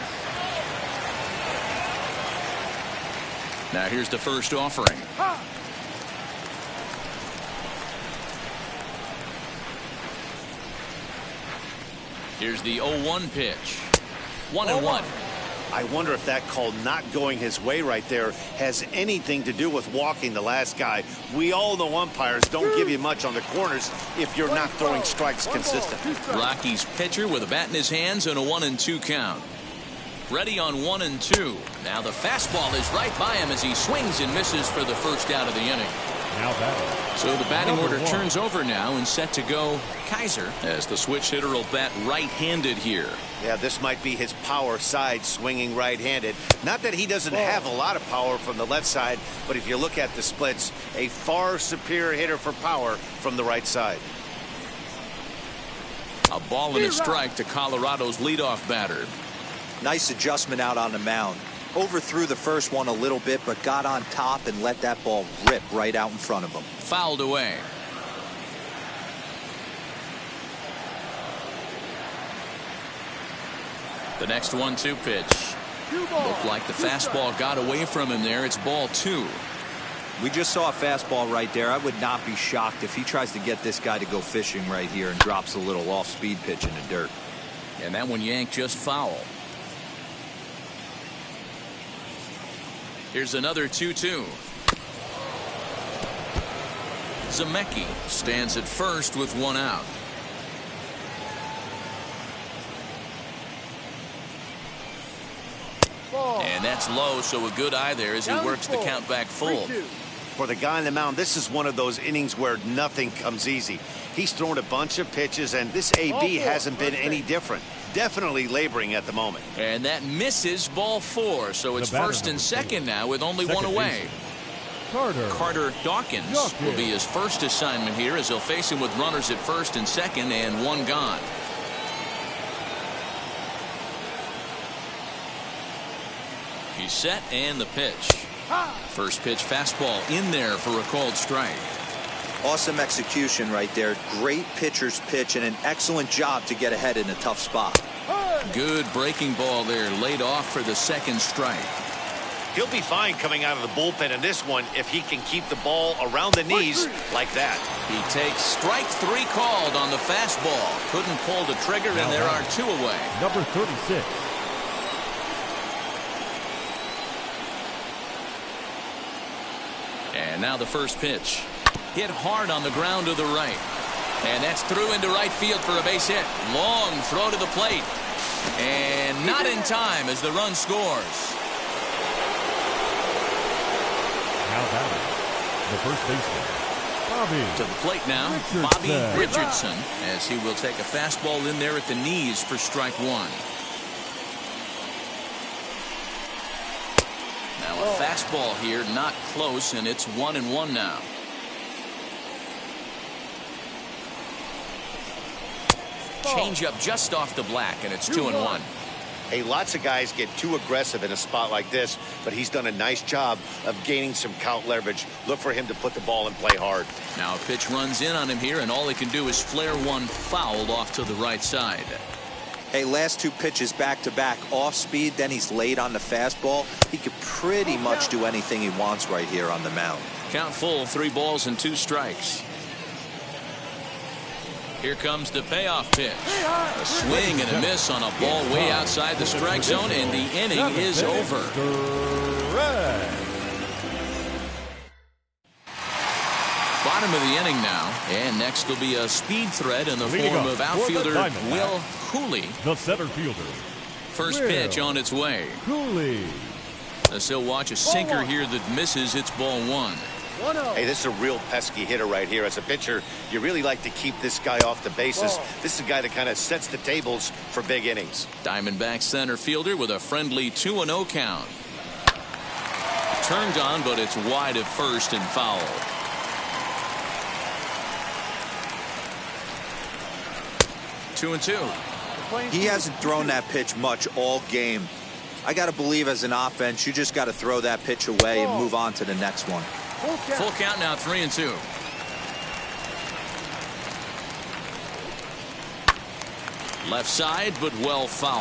[SPEAKER 4] Now here's the first offering. Here's the 0-1 pitch. 1-1.
[SPEAKER 7] I wonder if that call not going his way right there has anything to do with walking the last guy. We all know umpires don't give you much on the corners if you're not throwing strikes consistently.
[SPEAKER 4] Rockies pitcher with a bat in his hands and a 1-2 count. Ready on 1-2. Now the fastball is right by him as he swings and misses for the first out of the inning.
[SPEAKER 5] Now batting.
[SPEAKER 4] So the batting
[SPEAKER 5] Number
[SPEAKER 4] order
[SPEAKER 5] one.
[SPEAKER 4] turns over now and set to go Kaiser, as the switch hitter will bat right-handed here.
[SPEAKER 7] Yeah, this might be his power side, swinging right-handed. Not that he doesn't have a lot of power from the left side, but if you look at the splits, a far superior hitter for power from the right side.
[SPEAKER 4] A ball and a strike to Colorado's leadoff batter.
[SPEAKER 6] Nice adjustment out on the mound. Overthrew the first one a little bit, but got on top and let that ball rip right out in front of him.
[SPEAKER 4] Fouled away. The next 1-2 pitch. Looked like the fastball got away from him there. It's ball 2.
[SPEAKER 6] We just saw a fastball right there. I would not be shocked if he tries to get this guy to go fishing right here and drops a little off-speed pitch in the dirt.
[SPEAKER 4] And that one yanked just foul. Here's another 2-2. Zemecki stands at first with one out. And that's low, so a good eye there as he works the count back full.
[SPEAKER 7] For the guy on the mound, this is one of those innings where nothing comes easy. He's thrown a bunch of pitches, and this AB hasn't been any different. Definitely laboring at the moment.
[SPEAKER 4] And that misses ball 4, so it's first and second now with only one away. Carter Dawkins will be his first assignment here as he'll face him with runners at first and second and one gone. He's set and the pitch. First pitch fastball in there for a called strike.
[SPEAKER 6] Awesome execution right there. Great pitcher's pitch and an excellent job to get ahead in a tough spot.
[SPEAKER 4] Good breaking ball there, laid off for the second strike.
[SPEAKER 7] He'll be fine coming out of the bullpen in this one if he can keep the ball around the knees like that.
[SPEAKER 4] He takes strike 3 called on the fastball. Couldn't pull the trigger, and there are 2 away.
[SPEAKER 5] Number 36.
[SPEAKER 4] And now the first pitch. Hit hard on the ground to the right. And that's through into right field for a base hit. Long throw to the plate. And not in time as the run scores.
[SPEAKER 5] Now batting. The first baseman, Bobby.
[SPEAKER 4] To the plate now, Bobby Richardson, as he will take a fastball in there at the knees for strike 1. Now a fastball here, not close, and it's 1-1 now. Change-up just off the black, and it's 2-1.
[SPEAKER 7] Hey, lots of guys get too aggressive in a spot like this, but he's done a nice job of gaining some count leverage. Look for him to put the ball and play hard.
[SPEAKER 4] Now a pitch runs in on him here, and all he can do is flare one fouled off to the right side.
[SPEAKER 6] Hey, last 2 pitches back-to-back off speed, then he's laid on the fastball. He could pretty much do anything he wants right here on the mound.
[SPEAKER 4] Count full, 3 balls and 2 strikes. Here comes the payoff pitch. A swing and a miss on a ball way outside the strike zone, and the inning is over. Bottom of the inning now, and next will be a speed threat in the form of outfielder Will Cooley.
[SPEAKER 5] The center fielder.
[SPEAKER 4] First pitch on its way.
[SPEAKER 5] Cooley.
[SPEAKER 4] As he'll watch a sinker here that misses. It's ball 1.
[SPEAKER 7] Hey, this is a real pesky hitter right here. As a pitcher, you really like to keep this guy off the bases. This is a guy that kind of sets the tables for big innings.
[SPEAKER 4] Diamondback center fielder with a friendly 2-0 count. Turned on, but it's wide at first and foul. Two and 2.
[SPEAKER 6] He hasn't thrown that pitch much all game. I got to believe as an offense, you just got to throw that pitch away and move on to the next one.
[SPEAKER 4] Full count now, 3 and 2. Left side, but well foul.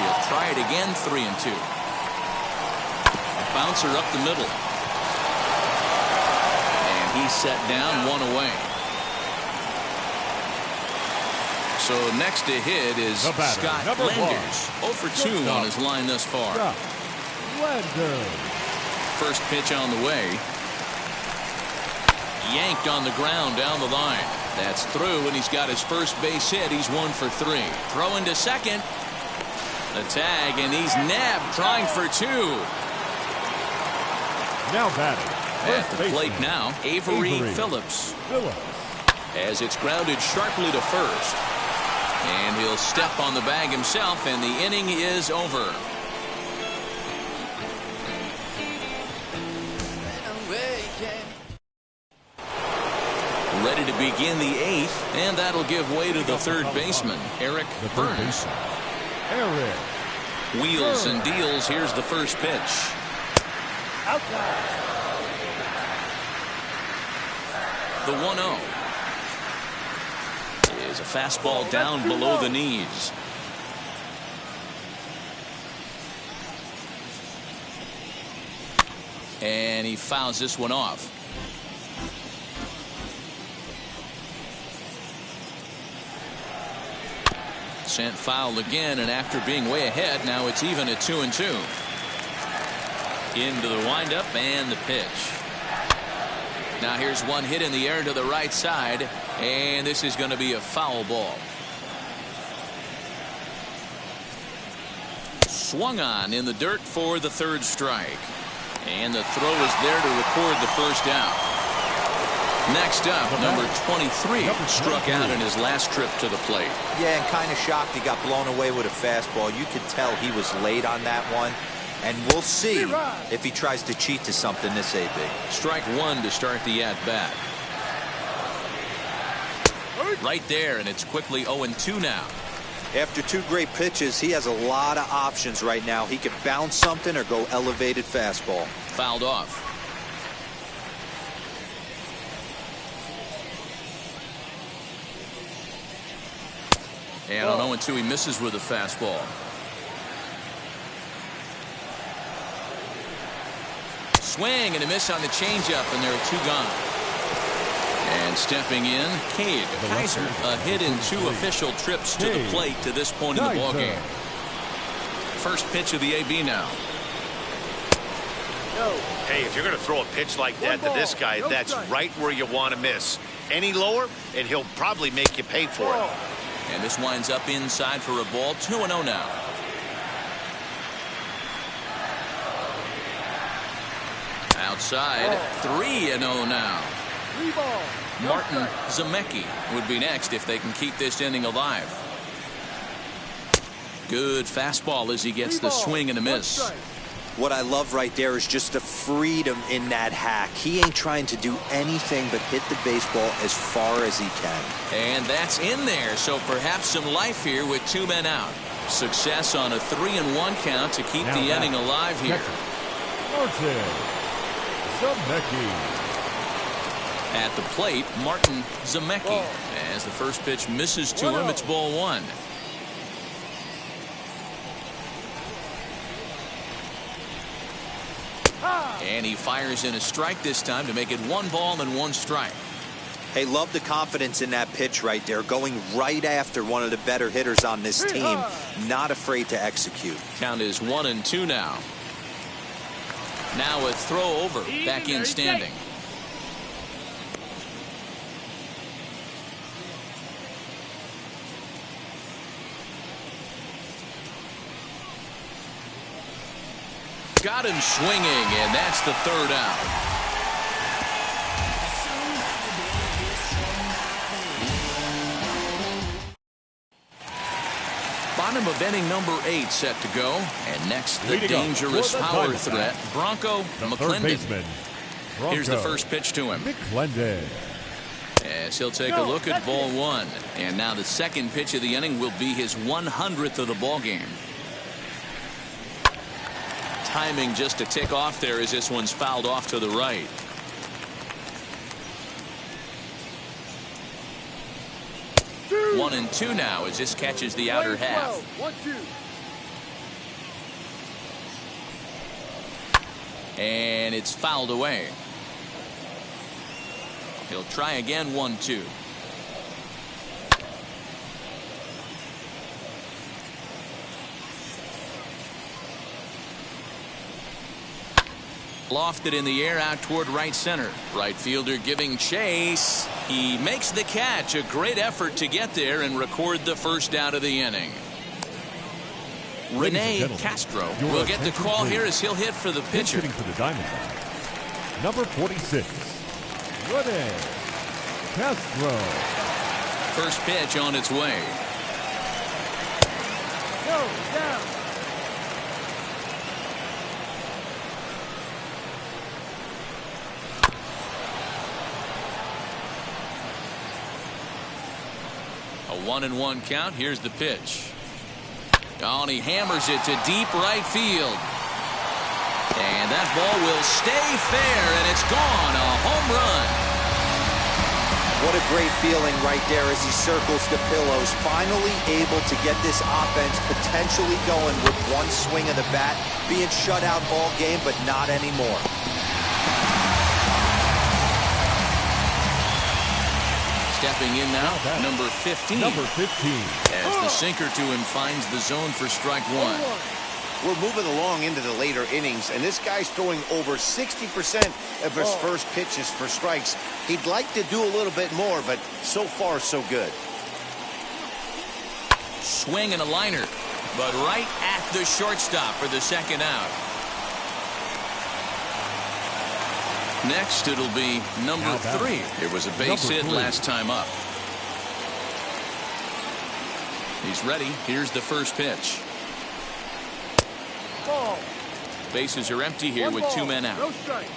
[SPEAKER 4] He'll try it again, 3 and 2. A bouncer up the middle. And he's set down, 1 away. So next to hit is Scott Landers. 0 for 2 on his line thus far. First pitch on the way. Yanked on the ground down the line. That's through, and he's got his first base hit. He's 1 for 3. Throw into second. The tag, and he's nabbed, trying for 2.
[SPEAKER 5] Now batting.
[SPEAKER 4] At the plate now, Avery Phillips. As it's grounded sharply to first. And he'll step on the bag himself, and the inning is over. Ready to begin the 8th, and that'll give way to the third baseman, Eric Burns. Wheels and deals. Here's the first pitch.
[SPEAKER 5] Outside.
[SPEAKER 4] The 1-0 is a fastball down below the knees. And he fouls this one off. Sent foul again, and after being way ahead, now it's even at 2-2. Into the windup and the pitch. Now here's one hit in the air to the right side, and this is going to be a foul ball. Swung on in the dirt for the third strike. And the throw is there to record the first out. Next up, number 23 struck out in his last trip to the plate.
[SPEAKER 6] Yeah, and kind of shocked he got blown away with a fastball. You could tell he was late on that one. And we'll see if he tries to cheat to something this AB.
[SPEAKER 4] Strike one to start the at-bat. Right there, and it's quickly 0-2 now.
[SPEAKER 6] After two great pitches, he has a lot of options right now. He could bounce something or go elevated fastball.
[SPEAKER 4] Fouled off. And on 0-2, he misses with a fastball. Swing and a miss on the changeup, and there are two gone. And stepping in, Cade Kaiser, a hit in 2 official trips to the plate to this point in the ballgame. First pitch of the AB now.
[SPEAKER 7] Hey, if you're going to throw a pitch like that to this guy, that's right where you want to miss. Any lower, and he'll probably make you pay for it.
[SPEAKER 4] And this winds up inside for a ball. 2-0 now. Outside, 3-0 now. Martin Zemecki would be next if they can keep this inning alive. Good fastball as he gets the swing and a miss.
[SPEAKER 6] What I love right there is just the freedom in that hack. He ain't trying to do anything but hit the baseball as far as he can.
[SPEAKER 4] And that's in there, so perhaps some life here with 2 men out. Success on a 3-1 count to keep the inning alive here.
[SPEAKER 5] Martin Zemecki.
[SPEAKER 4] At the plate, Martin Zemecki. As the first pitch misses to him, it's ball 1. And he fires in a strike this time to make it 1 ball and 1 strike.
[SPEAKER 6] Hey, love the confidence in that pitch right there. Going right after one of the better hitters on this team. Not afraid to execute.
[SPEAKER 4] Count is 1-2 now. Now a throw over. Back in standing. Got him swinging, and that's the third out. Bottom of inning number 8 set to go. And next, the dangerous power threat, Bronco McClendon. Here's the first pitch to him.
[SPEAKER 5] McClendon.
[SPEAKER 4] As he'll take a look at ball 1. And now the second pitch of the inning will be his 100th of the ball game. Timing just a tick off there as this one's fouled off to the right.
[SPEAKER 5] Two.
[SPEAKER 4] 1-2 now as this catches the outer half.
[SPEAKER 5] 1-2.
[SPEAKER 4] And it's fouled away. He'll try again. 1-2. Lofted in the air out toward right center. Right fielder giving chase. He makes the catch. A great effort to get there and record the first out of the inning. Rene Castro will get the call here as he'll hit for the pitcher.
[SPEAKER 5] Hitting for the Diamondbacks, Number 46, Rene Castro.
[SPEAKER 4] First pitch on its way.
[SPEAKER 5] Go down.
[SPEAKER 4] A 1-1 count. Here's the pitch. Oh, and he hammers it to deep right field. And that ball will stay fair, and it's gone. A home run.
[SPEAKER 6] What a great feeling right there as he circles the pillows. Finally able to get this offense potentially going with one swing of the bat. Being shut out all game, but not anymore.
[SPEAKER 4] Stepping in now, number 15.
[SPEAKER 5] Number 15.
[SPEAKER 4] As the sinker to him finds the zone for strike one.
[SPEAKER 7] We're moving along into the later innings, and this guy's throwing over 60% of his first pitches for strikes. He'd like to do a little bit more, but so far, so good.
[SPEAKER 4] Swing and a liner, but right at the shortstop for the second out. Next, it'll be number 3. It was a base hit last time up. He's ready. Here's the first pitch.
[SPEAKER 5] Ball.
[SPEAKER 4] Bases are empty here with 2 men out.
[SPEAKER 5] No strike.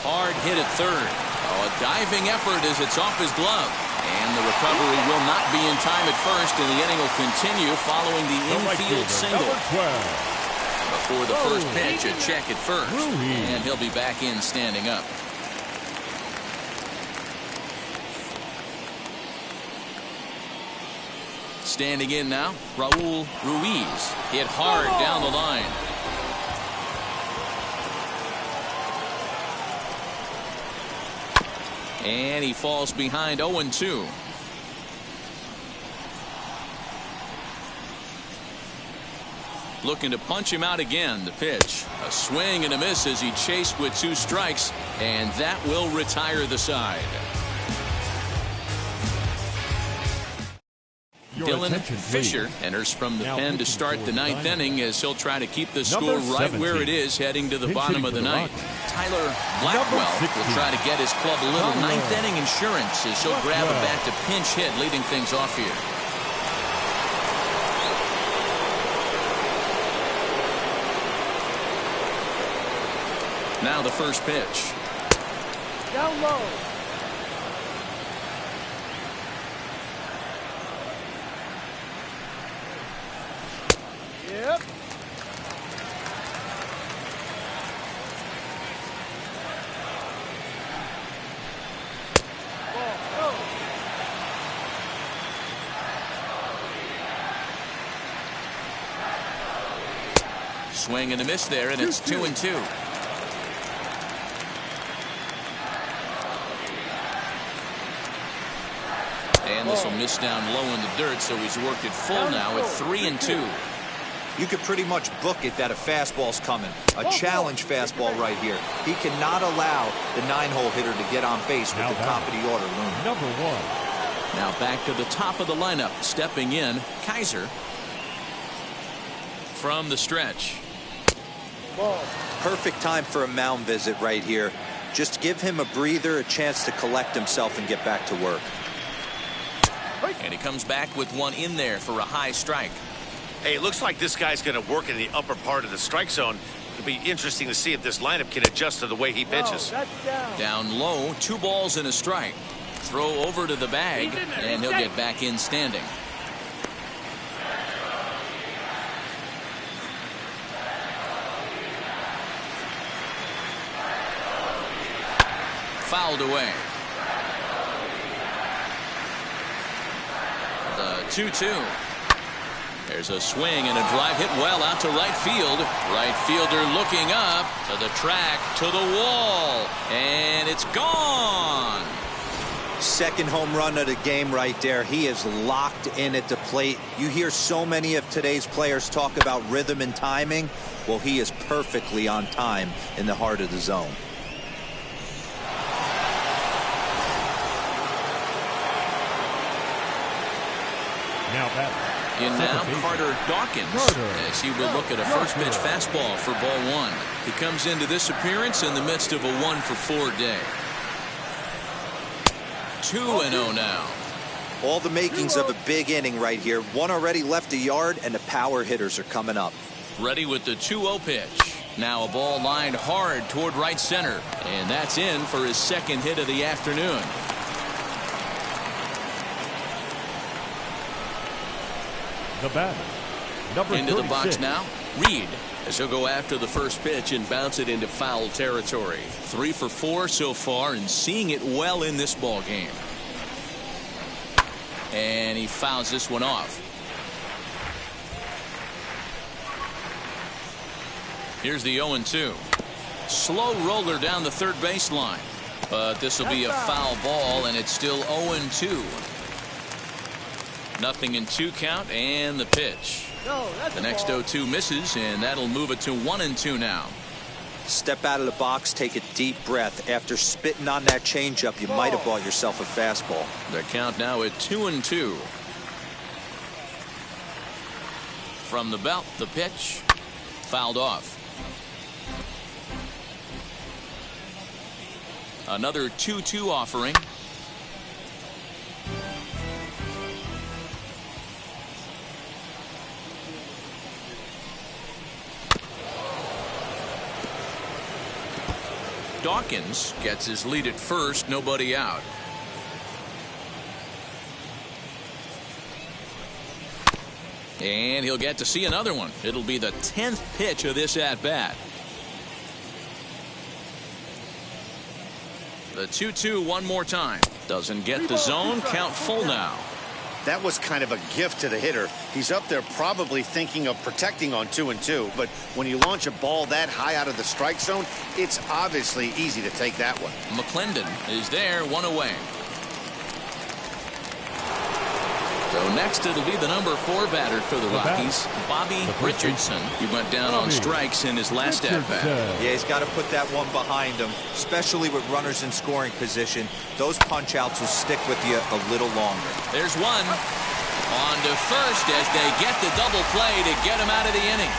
[SPEAKER 4] Hard hit at third. Oh, a diving effort as it's off his glove. And the recovery will not be in time at first, and the inning will continue following the infield single. Before the first pitch, a check at first. And he'll be back in standing up. Standing in now, Raul Ruiz. Hit hard down the line. And he falls behind 0-2. Looking to punch him out again. The pitch. A swing and a miss as he chased with 2 strikes. And that will retire the side. Dylan Fisher enters from the pen to start the 9th inning as he'll try to keep the score right where it is heading to the bottom of the 9th. Tyler Blackwell will try to get his club a little 9th inning insurance as he'll grab a bat to pinch hit, leading things off here. Now the first pitch.
[SPEAKER 5] Down low. Yep. Ball, go.
[SPEAKER 4] Swing and a miss there, and it's 2-2. And this will miss down low in the dirt, so he's worked it full now at 3-2.
[SPEAKER 6] You could pretty much book it that a fastball's coming. A challenge fastball right here. He cannot allow the 9-hole hitter to get on base with the top of the order looming.
[SPEAKER 5] Number 1.
[SPEAKER 4] Now back to the top of the lineup. Stepping in, Kaiser. From the stretch.
[SPEAKER 5] Ball.
[SPEAKER 6] Perfect time for a mound visit right here. Just give him a breather, a chance to collect himself and get back to work.
[SPEAKER 4] And he comes back with one in there for a high strike.
[SPEAKER 9] Hey, it looks like this guy's going to work in the upper part of the strike zone. It'll be interesting to see if this lineup can adjust to the way he pitches.
[SPEAKER 5] No, that's
[SPEAKER 4] down low, 2 balls and a strike. Throw over to the bag, and he'll get back in standing. Fouled away. The 2-2. There's a swing and a drive hit well out to right field. Right fielder looking up to the track, to the wall, and it's gone.
[SPEAKER 6] Second home run of the game right there. He is locked in at the plate. You hear so many of today's players talk about rhythm and timing. Well, he is perfectly on time in the heart of the zone.
[SPEAKER 5] Now batting.
[SPEAKER 4] In now, Carter Dawkins, as he will look at a first pitch fastball for ball one. He comes into this appearance in the midst of a 1-for-4 day. 2-0 now.
[SPEAKER 6] All the makings of a big inning right here. One already left the yard, and the power hitters are coming up.
[SPEAKER 4] Ready with the 2-0 pitch. Now a ball lined hard toward right center, and that's in for his second hit of the afternoon.
[SPEAKER 5] The batter, number
[SPEAKER 4] into
[SPEAKER 5] 36.
[SPEAKER 4] the box now, Reed, as he'll go after the first pitch and bounce it into foul territory. 3 for 4 so far, and seeing it well in this ball game. And he fouls this one off. Here's the 0-2. Slow roller down the third baseline, but this will be a foul ball, and it's still 0-2. Nothing in 2 count, and the pitch. The next 0-2 misses, and that'll move it to 1-2 now.
[SPEAKER 6] Step out of the box, take a deep breath. After spitting on that changeup, you might have bought yourself a fastball.
[SPEAKER 4] The count now at 2-2. From the belt, the pitch fouled off. Another 2-2 offering. Dawkins gets his lead at first, nobody out. And he'll get to see another one. It'll be the 10th pitch of this at-bat. The 2-2 one more time. Doesn't get the zone. Count full now.
[SPEAKER 7] That was kind of a gift to the hitter. He's up there probably thinking of protecting on 2-2, but when you launch a ball that high out of the strike zone, it's obviously easy to take that one.
[SPEAKER 4] McClendon is there, one away. So next it'll be the number 4 batter for the Rockies, Bobby Richardson. He went down on strikes in his last at-bat.
[SPEAKER 6] Yeah, he's got to put that one behind him, especially with runners in scoring position. Those punch-outs will stick with you a little longer.
[SPEAKER 4] There's one. On to first as they get the double play to get him out of the inning.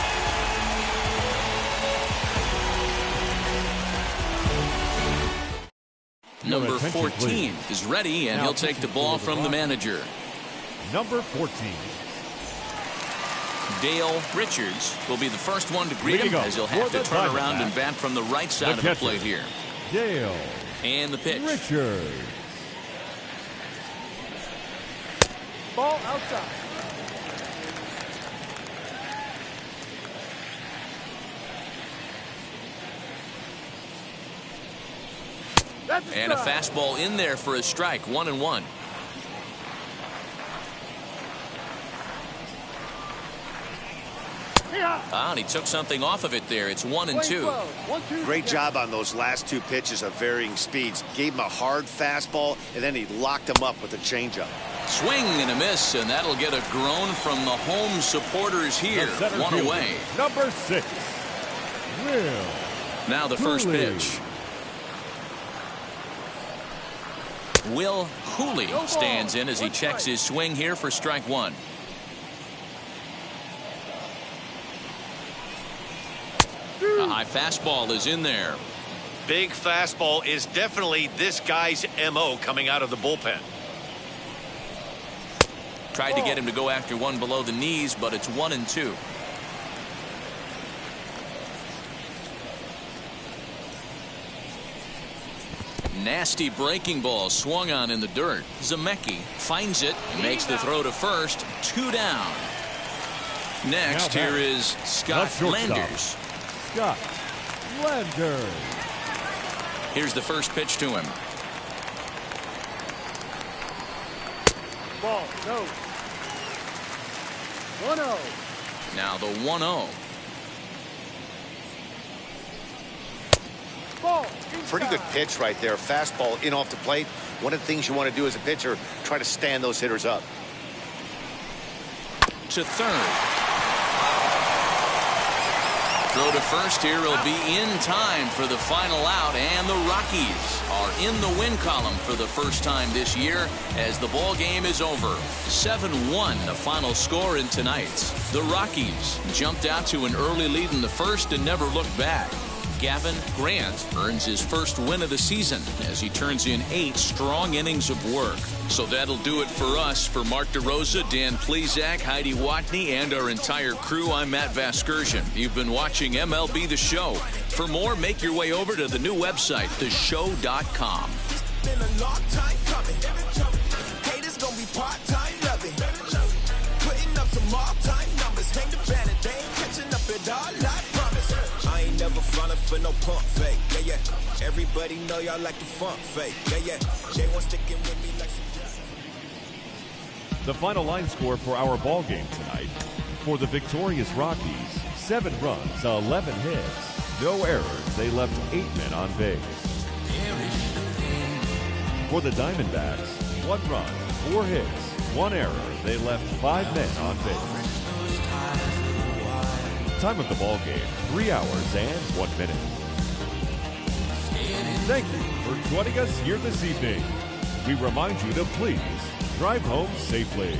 [SPEAKER 4] Number 14 is ready, and he'll take the ball from the manager.
[SPEAKER 5] Number 14.
[SPEAKER 4] Dale Richards will be the first one to greet him, as he'll have to turn around and bat from the right side of the plate here.
[SPEAKER 5] Dale.
[SPEAKER 4] And the pitch.
[SPEAKER 5] Richards.
[SPEAKER 10] Ball outside.
[SPEAKER 4] And a fastball in there for a strike, 1-1. And he took something off of it there. It's 1-2.
[SPEAKER 7] Great job on those last 2 pitches of varying speeds. Gave him a hard fastball, and then he locked him up with a changeup.
[SPEAKER 4] Swing and a miss, and that'll get a groan from the home supporters here. 1 away.
[SPEAKER 5] Number 6. Will.
[SPEAKER 4] Now the first pitch. Will Hooley stands in as he checks his swing here for strike 1. A high fastball is in there.
[SPEAKER 9] Big fastball is definitely this guy's MO coming out of the bullpen.
[SPEAKER 4] Tried to get him to go after one below the knees, but it's 1-2. Nasty breaking ball swung on in the dirt. Zemecki finds it and makes the throw to first. 2 down. Next, here is Scott Landers.
[SPEAKER 5] Scott Landers.
[SPEAKER 4] Here's the first pitch to him.
[SPEAKER 10] Ball, no. 1-0.
[SPEAKER 4] Now the 1-0.
[SPEAKER 10] Ball.
[SPEAKER 7] Pretty good pitch right there. Fastball in off the plate. One of the things you want to do as a pitcher, try to stand those hitters up.
[SPEAKER 4] To third. throw to first here will be in time for the final out, and the Rockies are in the win column for the first time this year as the ball game is over. 7-1 the final score in tonight's. The Rockies jumped out to an early lead in the first and never looked back. Gavin Grant earns his first win of the season as he turns in 8 strong innings of work. So that'll do it for us. For Mark DeRosa, Dan Plesac, Heidi Watney, and our entire crew, I'm Matt Vasgersian. You've been watching MLB The Show. For more, make your way over to the new website, theshow.com.
[SPEAKER 1] Been a long time coming. Haters gonna be part-time loving. Putting up some all-time numbers. Hang the banner, they ain't catching up at all, I promise. I ain't never frontin' for no pump fake. Yeah, yeah. Everybody know y'all like the funk fake. Yeah, yeah. They want sticking with me like some.
[SPEAKER 5] The final line score for our ball game tonight. For the victorious Rockies, 7 runs, 11 hits, no errors. They left 8 men on base. For the Diamondbacks, 1 run, 4 hits, 1 error. They left 5 men on base. Time of the ball game, 3 hours and 1 minute. Thank you for joining us here this evening. We remind you to please drive home safely.